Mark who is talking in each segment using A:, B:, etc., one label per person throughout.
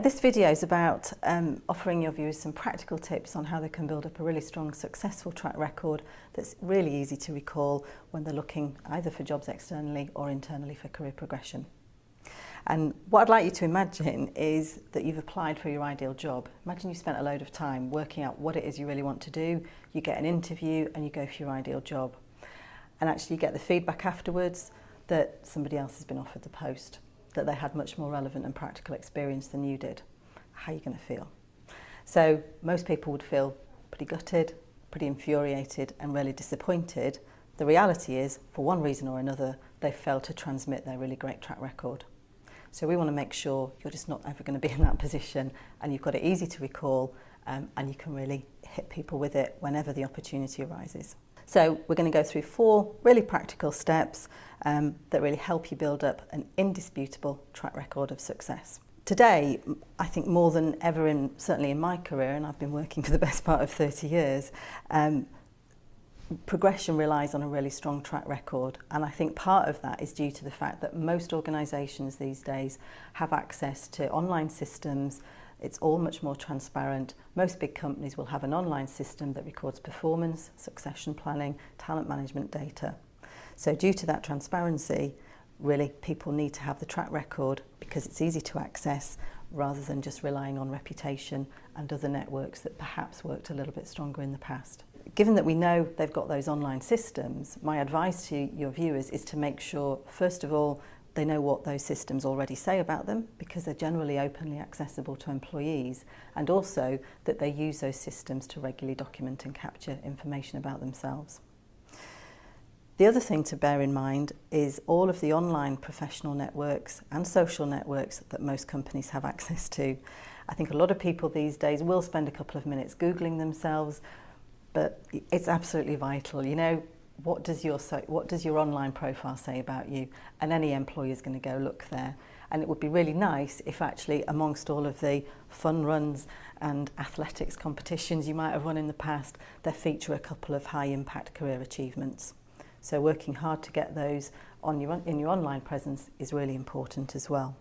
A: This video is about offering your viewers some practical tips on how they can build up a really strong, successful track record that's really easy to recall when they're looking either for jobs externally or internally for career progression. And what I'd like you to imagine is that you've applied for your ideal job. Imagine you spent a load of time working out what it is you really want to do, you get an interview and you go for your ideal job. And actually you get the feedback afterwards that somebody else has been offered the post, that they had much more relevant and practical experience than you did. How are you going to feel? So most people would feel pretty gutted, pretty infuriated and really disappointed. The reality is, for one reason or another, they failed to transmit their really great track record. So we want to make sure you're just not ever going to be in that position and you've got it easy to recall and you can really hit people with it whenever the opportunity arises. So we're going to go through 4 really practical steps that really help you build up an indisputable track record of success. Today, I think more than ever, certainly in my career, and I've been working for the best part of 30 years, progression relies on a really strong track record, and I think part of that is due to the fact that most organisations these days have access to online systems. It's all much more transparent. Most big companies will have an online system that records performance, succession planning, talent management data. So due to that transparency, really people need to have the track record because it's easy to access rather than just relying on reputation and other networks that perhaps worked a little bit stronger in the past. Given that we know they've got those online systems, my advice to your viewers is to make sure, first of all, they know what those systems already say about them because they're generally openly accessible to employees, and also that they use those systems to regularly document and capture information about themselves. The other thing to bear in mind is all of the online professional networks and social networks that most companies have access to. I think a lot of people these days will spend a couple of minutes Googling themselves, but it's absolutely vital. You know, what does your online profile say about you? And any employer is going to go look there. And it would be really nice if actually amongst all of the fun runs and athletics competitions you might have run in the past, there feature a couple of high impact career achievements. So working hard to get those in your online presence is really important as well.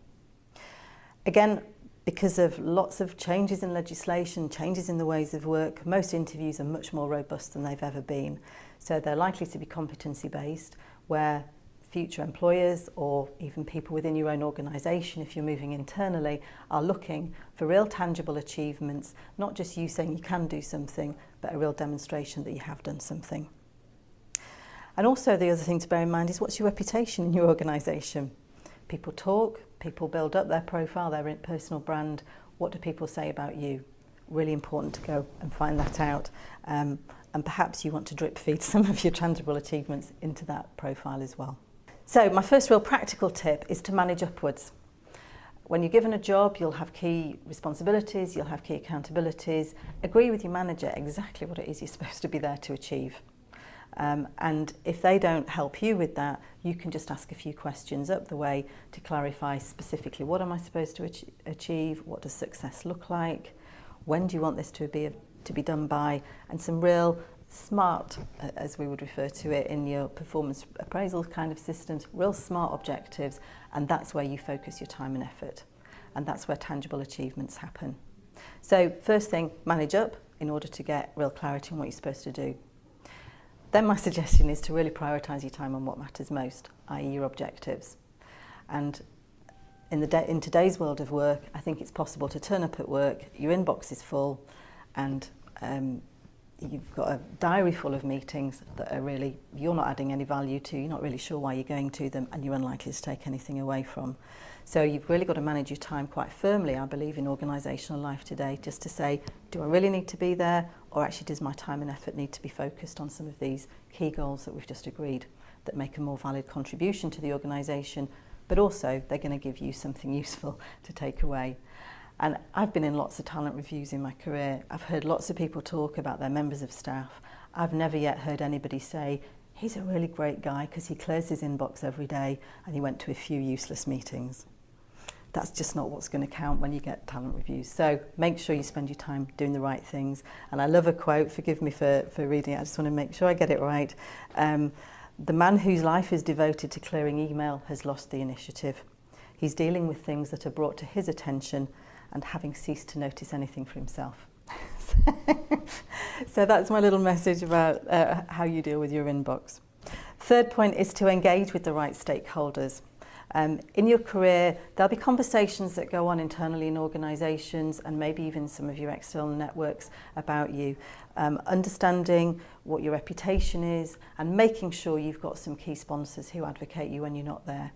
A: Again, because of lots of changes in legislation, changes in the ways of work, most interviews are much more robust than they've ever been. So they're likely to be competency-based, where future employers or even people within your own organisation, if you're moving internally, are looking for real tangible achievements, not just you saying you can do something, but a real demonstration that you have done something. And also the other thing to bear in mind is, what's your reputation in your organisation? People talk, people build up their profile, their personal brand. What do people say about you? Really important to go and find that out. And perhaps you want to drip feed some of your tangible achievements into that profile as well. So my first real practical tip is to manage upwards. When you're given a job, you'll have key responsibilities, you'll have key accountabilities. Agree with your manager exactly what it is you're supposed to be there to achieve. And if they don't help you with that, you can just ask a few questions up the way to clarify specifically, what am I supposed to achieve? What does success look like? When do you want this to be done by? And some real smart, as we would refer to it in your performance appraisal kind of systems, real smart objectives, and that's where you focus your time and effort. And that's where tangible achievements happen. So first thing, manage up in order to get real clarity on what you're supposed to do. Then my suggestion is to really prioritise your time on what matters most, i.e. your objectives. And in today's world of work, I think it's possible to turn up at work, your inbox is full, and you've got a diary full of meetings that are really, you're not adding any value to, you're not really sure why you're going to them, and you're unlikely to take anything away from. So you've really got to manage your time quite firmly, I believe, in organisational life today, just to say, do I really need to be there, or actually does my time and effort need to be focused on some of these key goals that we've just agreed that make a more valid contribution to the organisation, but also they're going to give you something useful to take away. And I've been in lots of talent reviews in my career. I've heard lots of people talk about their members of staff. I've never yet heard anybody say, he's a really great guy because he clears his inbox every day and he went to a few useless meetings. That's just not what's going to count when you get talent reviews. So make sure you spend your time doing the right things. And I love a quote, forgive me for reading it, I just want to make sure I get it right. The man whose life is devoted to clearing email has lost the initiative. He's dealing with things that are brought to his attention and having ceased to notice anything for himself. So that's my little message about how you deal with your inbox. Third point is to engage with the right stakeholders. In your career, there'll be conversations that go on internally in organisations and maybe even some of your external networks about you. Understanding what your reputation is and making sure you've got some key sponsors who advocate you when you're not there.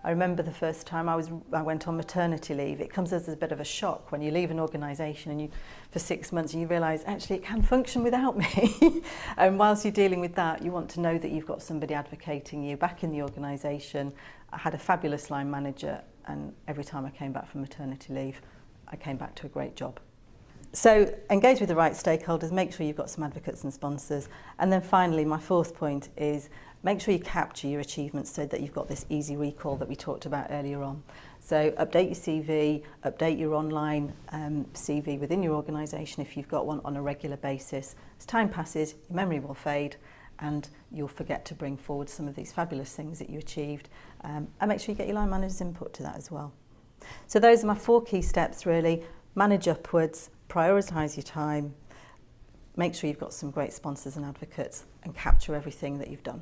A: I remember the first time I went on maternity leave. It comes as a bit of a shock when you leave an organisation and for 6 months and you realise actually it can function without me. And whilst you're dealing with that, you want to know that you've got somebody advocating you back in the organisation. I had a fabulous line manager, and every time I came back from maternity leave, I came back to a great job. So engage with the right stakeholders, make sure you've got some advocates and sponsors. And then finally, my fourth point is make sure you capture your achievements so that you've got this easy recall that we talked about earlier on. So update your CV, update your online CV within your organisation if you've got one on a regular basis. As time passes, your memory will fade and you'll forget to bring forward some of these fabulous things that you achieved. And make sure you get your line manager's input to that as well. So those are my 4 key steps really. Manage upwards, prioritise your time, make sure you've got some great sponsors and advocates, and capture everything that you've done.